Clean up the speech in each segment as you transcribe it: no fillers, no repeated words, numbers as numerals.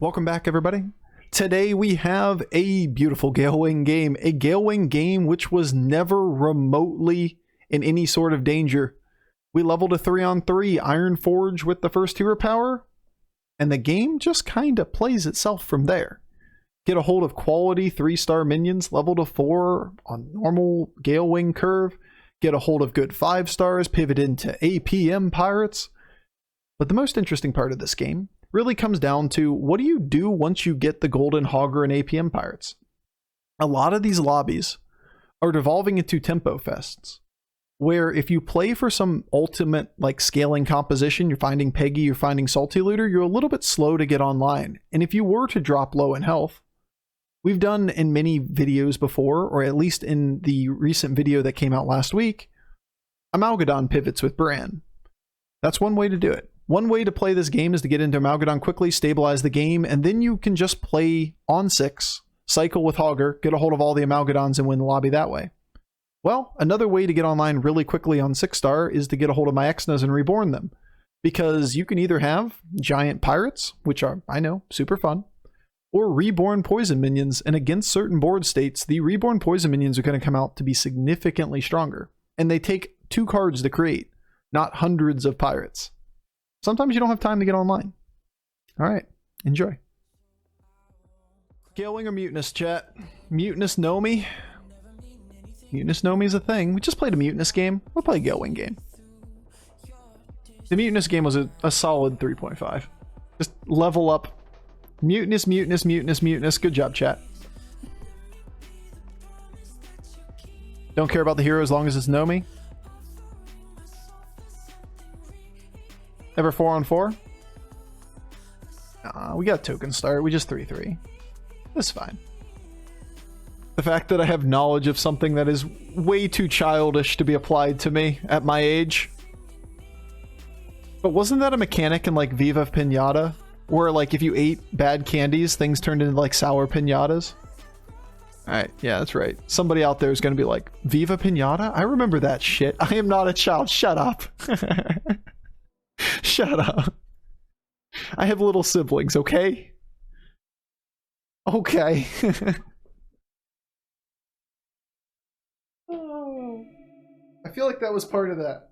Welcome back, everybody. Today we have a beautiful Galewing game. A Galewing game which was never remotely in any sort of danger. We leveled a 3-on-3 Iron Forge with the first hero power, and the game just kind of plays itself from there. Get a hold of quality 3-star minions, level to 4 on normal Galewing curve. Get a hold of good 5 stars, pivot into APM Pirates. But the most interesting part of this game really comes down to, what do you do once you get the golden Hoggar and APM Pirates? A lot of these lobbies are devolving into tempo fests, where if you play for some ultimate like scaling composition, you're finding Peggy, you're finding Salty Looter, you're a little bit slow to get online. And if you were to drop low in health, we've done in many videos before, or at least in the recent video that came out last week, Amalgadon pivots with Brann. That's one way to do it. One way to play this game is to get into Amalgadon quickly, stabilize the game, and then you can just play on 6, cycle with Hoggar, get a hold of all the Amalgadons, and win the lobby that way. Well, another way to get online really quickly on 6-star is to get a hold of maexxnas and reborn them. Because you can either have giant pirates, which are, I know, super fun, or reborn poison minions, and against certain board states, the reborn poison minions are going to come out to be significantly stronger. And they take 2 cards to create, not hundreds of pirates. Sometimes you don't have time to get online. All right, enjoy. Galewing or Mutinous, chat? Mutinous know me? Mutinous know me is a thing. We just played a Mutinous game. We'll play a Galewing game. The Mutinous game was a solid 3.5. Just level up. Mutinous, Mutinous, Mutinous, Mutinous. Good job, chat. Don't care about the hero as long as it's know me. Ever 4-on-4? We got token start. We just 3-3. That's fine. The fact that I have knowledge of something that is way too childish to be applied to me at my age. But wasn't that a mechanic in like Viva Pinata? Where like if you ate bad candies, things turned into like sour pinatas? Alright, yeah, that's right. Somebody out there is going to be like, Viva Pinata? I remember that shit. I am not a child. Shut up. Shut up. I have little siblings, okay? Okay. Oh, I feel like that was part of that.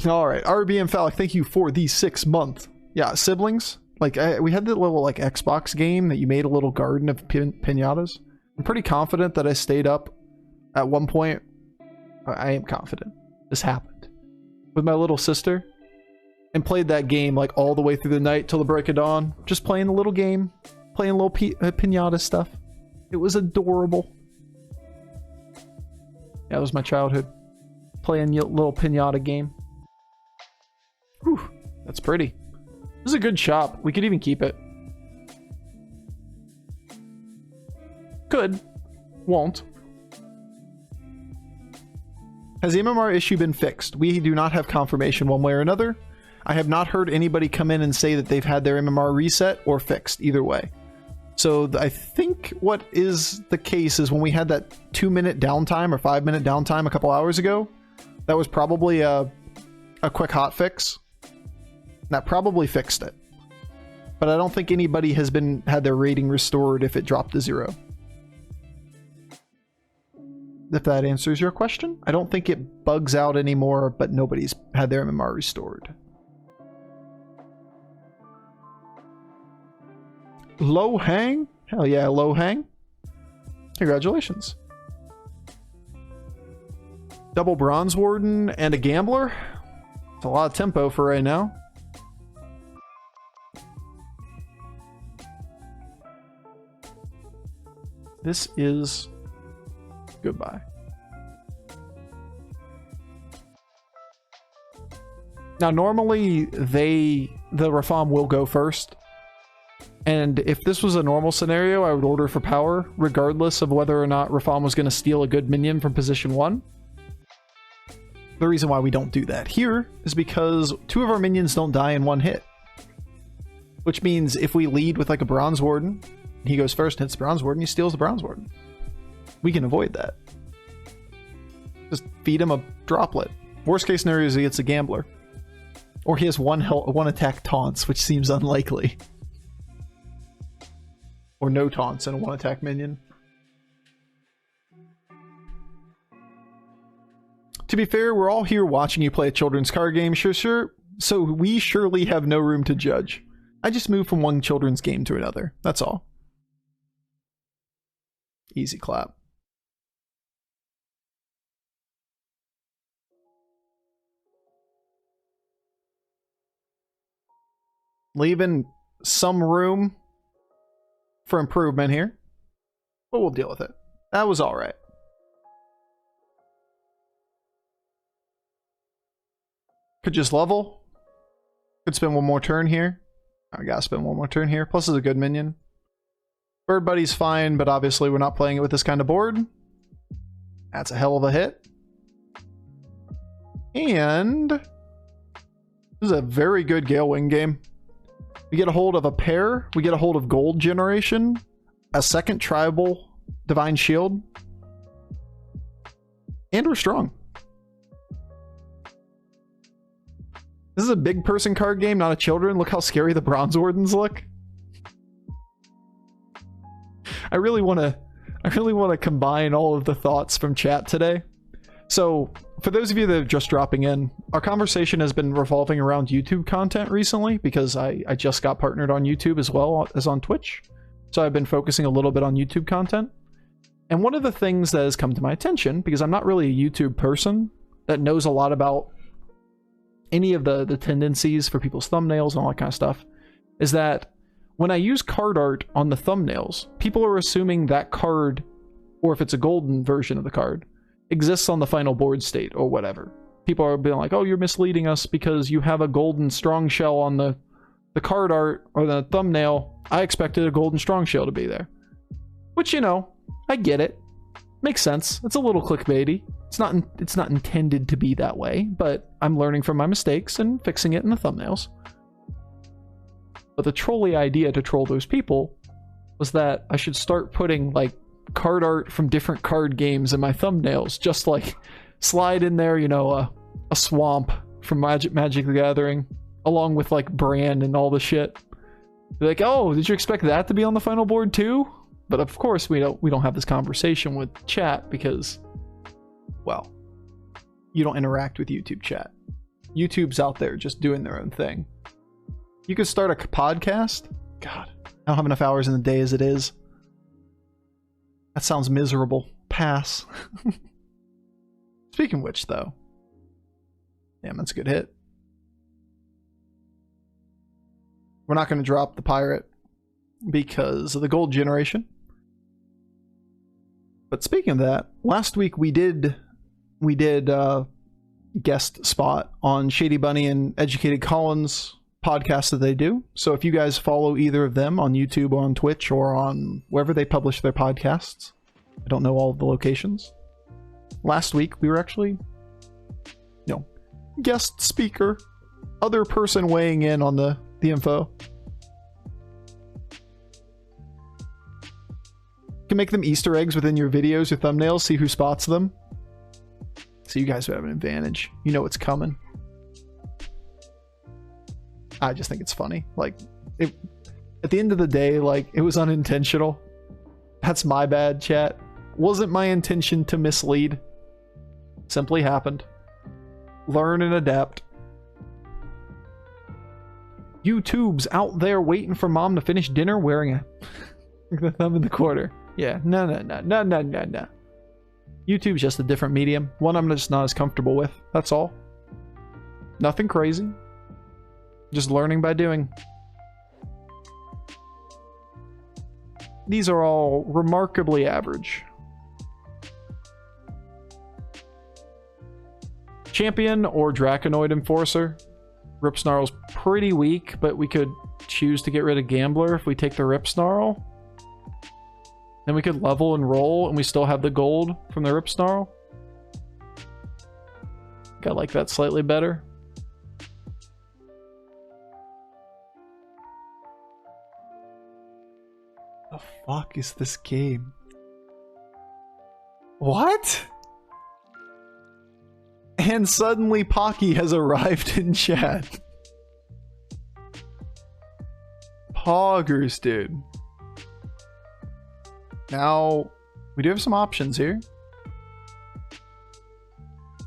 Alright, RBM Phallic, thank you for the 6th month. Yeah, siblings. Like, we had that little like Xbox game that you made a little garden of pinatas. I'm pretty confident that I stayed up at one point. I am confident this happened with my little sister and played that game like all the way through the night till the break of dawn, just playing a little game, playing little pinata stuff. It was adorable. Yeah, it was my childhood, playing a little pinata game. Whew, that's pretty. This is a good shop. We could even keep it. Could. Won't. Has the MMR issue been fixed? We do not have confirmation one way or another. I have not heard anybody come in and say that they've had their MMR reset or fixed either way. So I think what is the case is when we had that 2-minute downtime or 5-minute downtime a couple hours ago, that was probably a quick hot fix. That probably fixed it. But I don't think anybody has had their rating restored if it dropped to 0. If that answers your question. I don't think it bugs out anymore, but nobody's had their MMR restored. Low hang? Hell yeah, low hang. Congratulations. Double Bronze Warden and a Gambler. It's a lot of tempo for right now. This is goodbye. Now, normally the Rafam will go first. And if this was a normal scenario, I would order for power, regardless of whether or not Rafam was going to steal a good minion from position 1. The reason why we don't do that here is because 2 of our minions don't die in 1 hit. Which means if we lead with like a Bronze Warden, he goes first and hits Bronze Warden, he steals the Bronze Warden. We can avoid that. Just feed him a droplet. Worst case scenario is he gets a Gambler. Or he has one attack taunts, which seems unlikely. Or no taunts and a one attack minion. To be fair, we're all here watching you play a children's card game, sure. So we surely have no room to judge. I just moved from one children's game to another. That's all. Easy clap. Leaving some room for improvement here, but we'll deal with it. That was all right. Could just level. Could spend one more turn here. I gotta spend one more turn here. Plus is a good minion. Bird Buddy's fine, but obviously we're not playing it with this kind of board. That's a hell of a hit. And this is a very good Gale Wing game. We get a hold of a pair. We get a hold of gold generation. A second tribal divine shield. And we're strong. This is a big person card game, not a children. Look how scary the Bronze Wardens look. I really want to combine all of the thoughts from chat today. So, for those of you that are just dropping in, our conversation has been revolving around YouTube content recently because I just got partnered on YouTube as well as on Twitch. So I've been focusing a little bit on YouTube content. And one of the things that has come to my attention, because I'm not really a YouTube person that knows a lot about any of the tendencies for people's thumbnails and all that kind of stuff, is that when I use card art on the thumbnails, people are assuming that card, or if it's a golden version of the card, exists on the final board state or whatever. People are being like, oh, you're misleading us because you have a golden strong shell on the card art or the thumbnail. I expected a golden strong shell to be there. Which, you know, I get it. Makes sense. It's a little clickbaity. It's not intended to be that way, but I'm learning from my mistakes and fixing it in the thumbnails. But the trolly idea to troll those people was that I should start putting like card art from different card games in my thumbnails, just like slide in there, you know, a swamp from Magic the Gathering, along with like Brann and all the shit. They're like, oh, did you expect that to be on the final board too? But of course we don't have this conversation with chat because, well, you don't interact with YouTube chat. YouTube's out there just doing their own thing. You could start a podcast. God, I don't have enough hours in the day as it is. That sounds miserable. Pass. Speaking of which, though. Damn, that's a good hit. We're not going to drop the pirate because of the gold generation. But speaking of that, last week we did guest spot on Shady Bunny and Educated Collins podcast that they do. So if you guys follow either of them on YouTube or on Twitch or on wherever they publish their podcasts, I don't know all of the locations. Last week we were actually, you know, guest speaker, other person weighing in on the info. You can make them Easter eggs within your videos or thumbnails, see who spots them. So you guys would have an advantage. You know what's coming. I just think it's funny. Like, at the end of the day, like, it was unintentional. That's my bad, chat. Wasn't my intention to mislead. Simply happened. Learn and adapt. YouTube's out there waiting for mom to finish dinner wearing the thumb in the quarter. Yeah, no. YouTube's just a different medium. One I'm just not as comfortable with. That's all. Nothing crazy. Just learning by doing. These are all remarkably average. Champion or Draconoid Enforcer. Rip Snarl's pretty weak, but we could choose to get rid of Gambler if we take the Rip Snarl. Then we could level and roll, and we still have the gold from the Rip Snarl. I like that slightly better. The fuck is this game? What? And suddenly Pocky has arrived in chat. Hoggars, dude. Now, we do have some options here.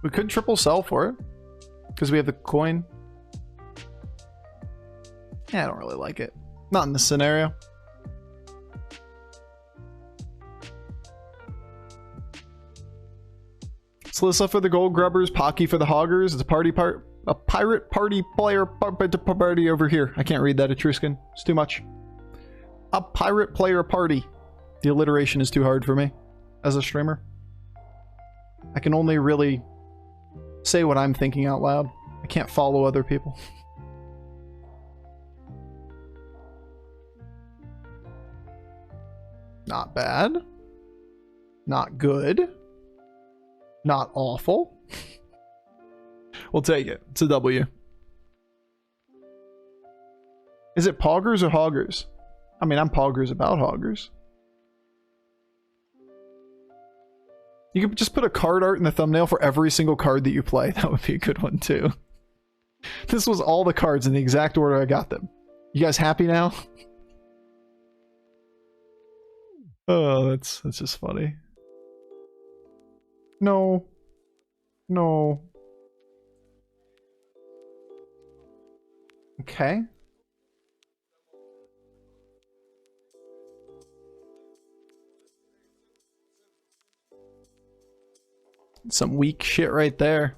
We could triple sell for it, because we have the coin. Yeah, I don't really like it. Not in this scenario. Slysssa for the gold grubbers, Pocky for the hoggers. It's a pirate party player party over here. I can't read that Etruscan. It's too much. A pirate player party. The alliteration is too hard for me as a streamer. I can only really say what I'm thinking out loud. I can't follow other people. Not bad. Not good. Not awful. We'll take it. It's a W. Is it poggers or hoggers? I mean, I'm poggers about hoggers. You could just put a card art in the thumbnail for every single card that you play. That would be a good one too. This was all the cards in the exact order I got them. You guys happy now? Oh, that's just funny. No. No. Okay. Some weak shit right there.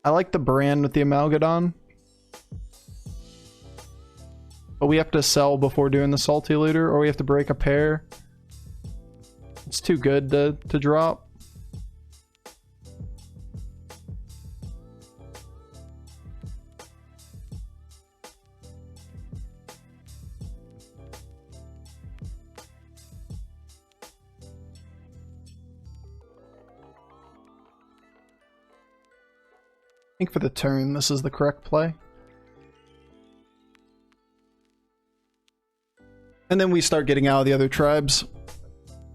I like the Brann with the Amalgadon. But we have to sell before doing the salty looter, or we have to break a pair. It's too good to drop. I think for the turn, this is the correct play. And then we start getting out of the other tribes.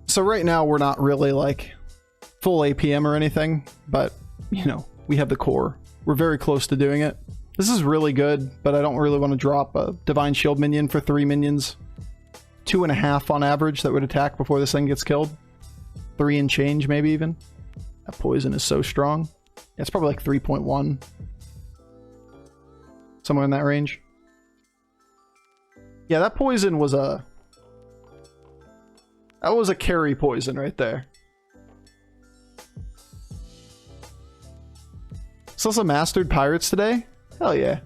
So right now we're not really like full APM or anything, but you know, we have the core. We're very close to doing it. This is really good, but I don't really want to drop a Divine Shield minion for 3 minions. 2.5 on average that would attack before this thing gets killed. 3 and change maybe even. That poison is so strong. Yeah, it's probably like 3.1. Somewhere in that range. Yeah, that poison was a... That was a carry poison right there. Slysssa mastered pirates today? Hell yeah.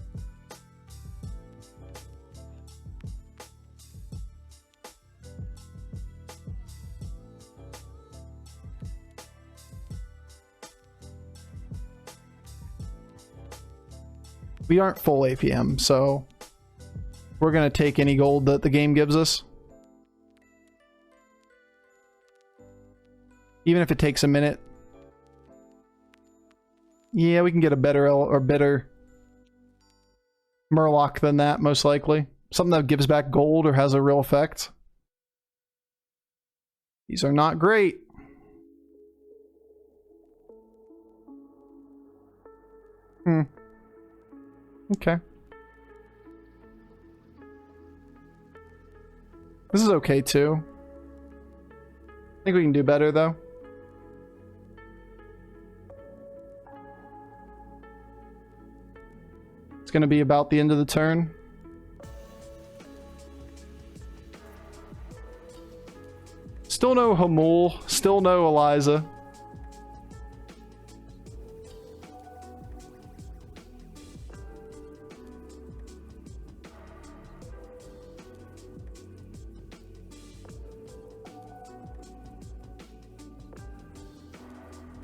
We aren't full APM, so we're going to take any gold that the game gives us. Even if it takes a minute. Yeah, we can get a better Murloc than that, most likely. Something that gives back gold or has a real effect. These are not great. Okay. This is okay too. I think we can do better though. It's going to be about the end of the turn. Still no Hamul, still no Eliza.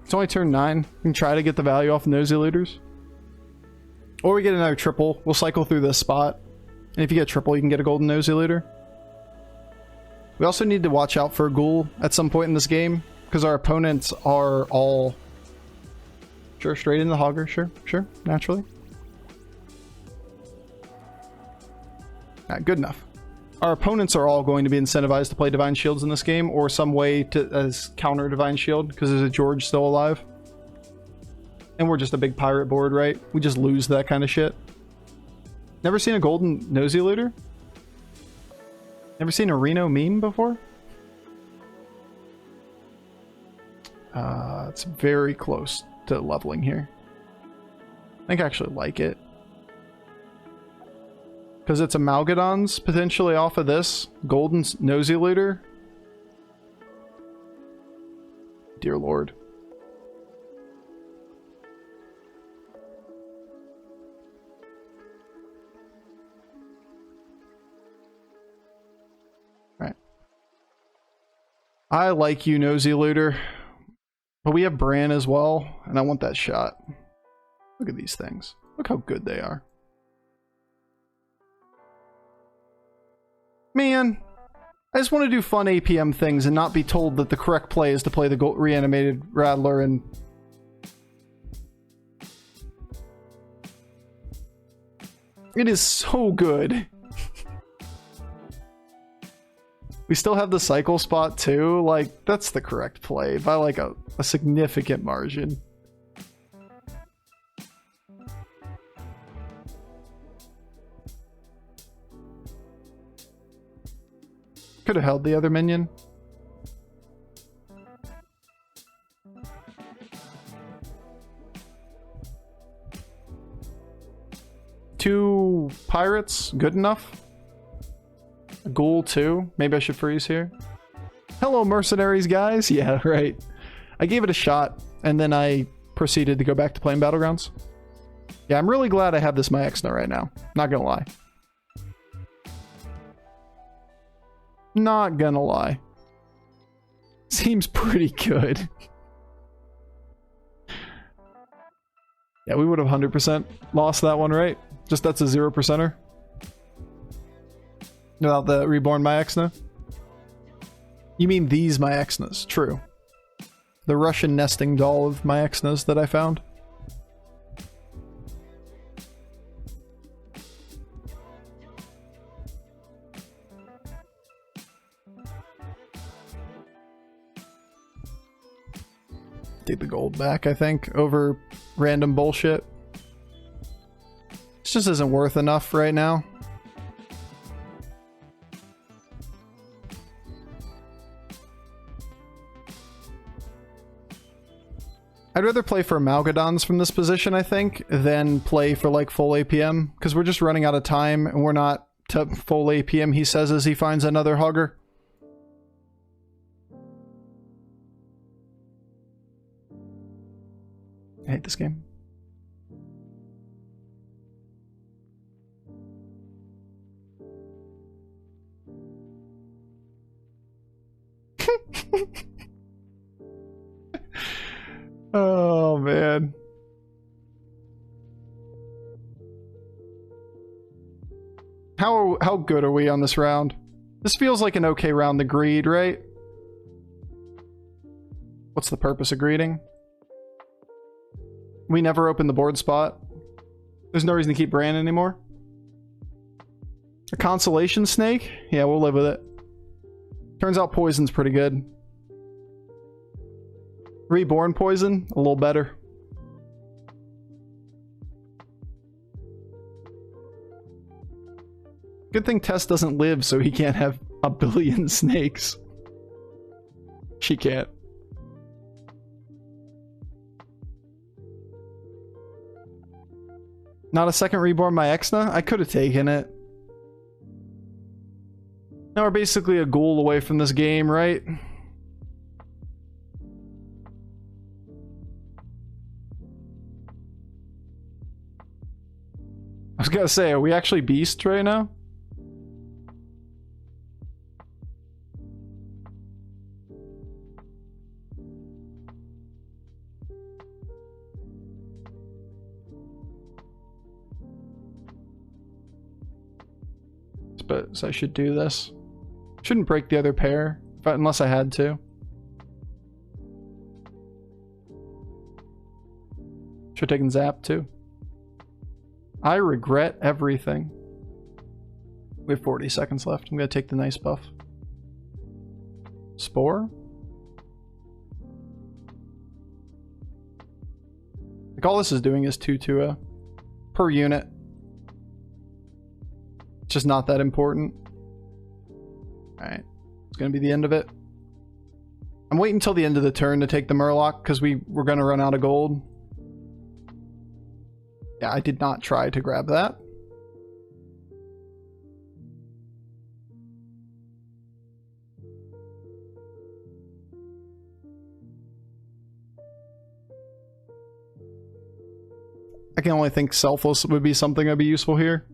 It's only turn 9. We can try to get the value off nosy looters. Or we get another triple. We'll cycle through this spot. And if you get triple, you can get a golden nosy looter. We also need to watch out for a ghoul at some point in this game, because our opponents are all... Sure, straight in the Hoggar. Sure, naturally. Alright, good enough. Our opponents are all going to be incentivized to play Divine Shields in this game, or some way to as counter Divine Shield, because there's a George still alive. And we're just a big pirate board, right? We just lose that kind of shit. Never seen a golden nosy looter? Never seen a Reno meme before? It's very close to leveling here. I think I actually like it. Because it's Amalgadons potentially off of this. Golden Nosy Looter. Dear Lord. Alright. I like you, Nosy Looter. But we have Brann as well, and I want that shot. Look at these things. Look how good they are. Man, I just want to do fun APM things and not be told that the correct play is to play the reanimated Rattler and... It is so good. We still have the cycle spot too. Like, that's the correct play by like a significant margin. Could have held the other minion. Two pirates, good enough. A ghoul too. Maybe I should freeze here. Hello, mercenaries, guys. Yeah, right. I gave it a shot, and then I proceeded to go back to playing Battlegrounds. Yeah, I'm really glad I have this maexxna right now. Not gonna lie. Not gonna lie. Seems pretty good. Yeah, we would have 100% lost that one, right? Just that's a 0%er. Without the Reborn maexxna? You mean these maexxnas, true. The Russian nesting doll of maexxnas that I found. Take the gold back, I think, over random bullshit. This just isn't worth enough right now. I'd rather play for Amalgadons from this position, I think, than play for like full APM, because we're just running out of time and we're not to full APM, he says, as he finds another Hoggar. I hate this game. Oh, man. How good are we on this round? This feels like an okay round to greed, right? What's the purpose of greeting? We never open the board spot. There's no reason to keep Brann anymore. A consolation snake? Yeah, we'll live with it. Turns out poison's pretty good. Reborn poison? A little better. Good thing Tess doesn't live, so he can't have a billion snakes. She can't. Not a second Reborn maexxna? I could have taken it. Now we're basically a ghoul away from this game, right? I was gonna say, are we actually beast right now? But so I should do this. Shouldn't break the other pair, but unless I had to. Should have taken Zap too. I regret everything. We have 40 seconds left. I'm gonna take the nice buff. Spore? Like all this is doing is 2 per unit. It's just not that important. Alright. It's going to be the end of it. I'm waiting until the end of the turn to take the Murloc because we're going to run out of gold. Yeah, I did not try to grab that. I can only think Selfless would be something that'd be useful here.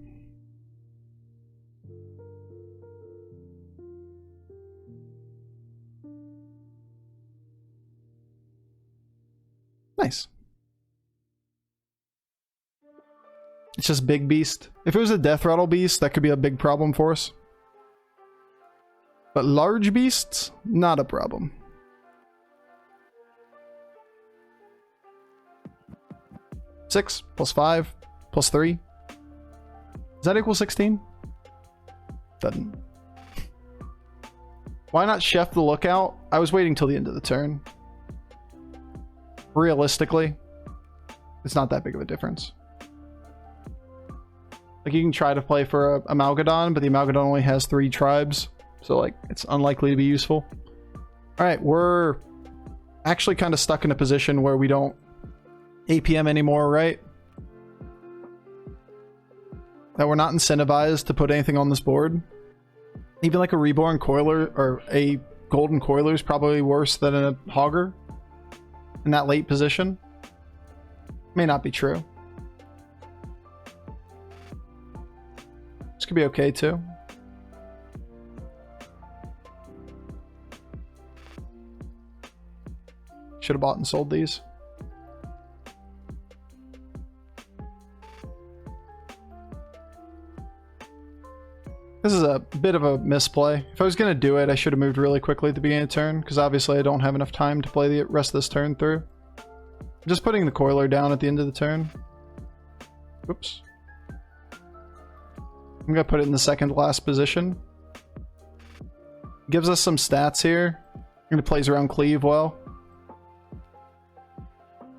Nice. It's just big beast. If it was a death rattle beast, that could be a big problem for us. But large beasts, not a problem. 6 plus 5 plus 3. Does that equal 16? Doesn't. Why not Chef the Lookout? I was waiting till the end of the turn. Realistically, it's not that big of a difference. Like, you can try to play for a Amalgadon, but the Amalgadon only has 3 tribes. So, like, it's unlikely to be useful. Alright, we're actually kind of stuck in a position where we don't APM anymore, right? That we're not incentivized to put anything on this board. Even like a Reborn Coiler or a Golden Coiler is probably worse than a Hoggar in that late position. May not be true. This could be okay too. Should have bought and sold these. This is a bit of a misplay. If I was going to do it, I should have moved really quickly at the beginning of the turn, because obviously I don't have enough time to play the rest of this turn through. I'm just putting the Coiler down at the end of the turn. Oops. I'm going to put it in the second last position. Gives us some stats here. And it plays around Cleave well.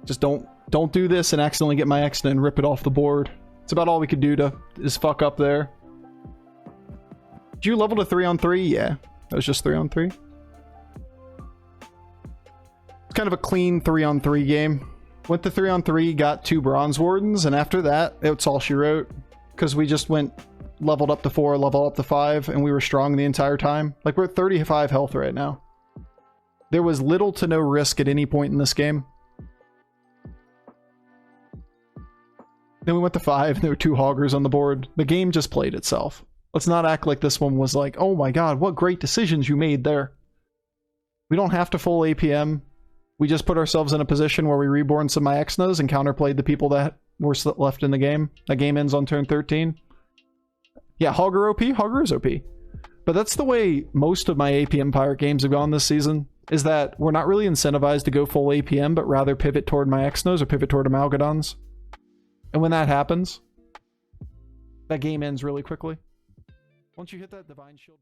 Just don't do this and accidentally get maexxna and rip it off the board. It's about all we could do to is fuck up there. Did you level to 3-on-3? Yeah, that was just 3-on-3. It's kind of a clean 3-on-3 game. Went to 3-on-3, got 2 Bronze Wardens, and after that, it's all she wrote. Because we just leveled up to 4, leveled up to 5, and we were strong the entire time. Like, we're at 35 health right now. There was little to no risk at any point in this game. Then we went to 5, and there were 2 Hoggars on the board. The game just played itself. Let's not act like this one was like, oh my god, what great decisions you made there. We don't have to full APM. We just put ourselves in a position where we reborn some maexxnas and counterplayed the people that were left in the game. That game ends on turn 13. Yeah, Hoggar OP? Hoggar is OP. But that's the way most of my APM Pirate games have gone this season, is that we're not really incentivized to go full APM, but rather pivot toward maexxnas or pivot toward Amalgadons. And when that happens, that game ends really quickly. Once you hit that Divine Shield...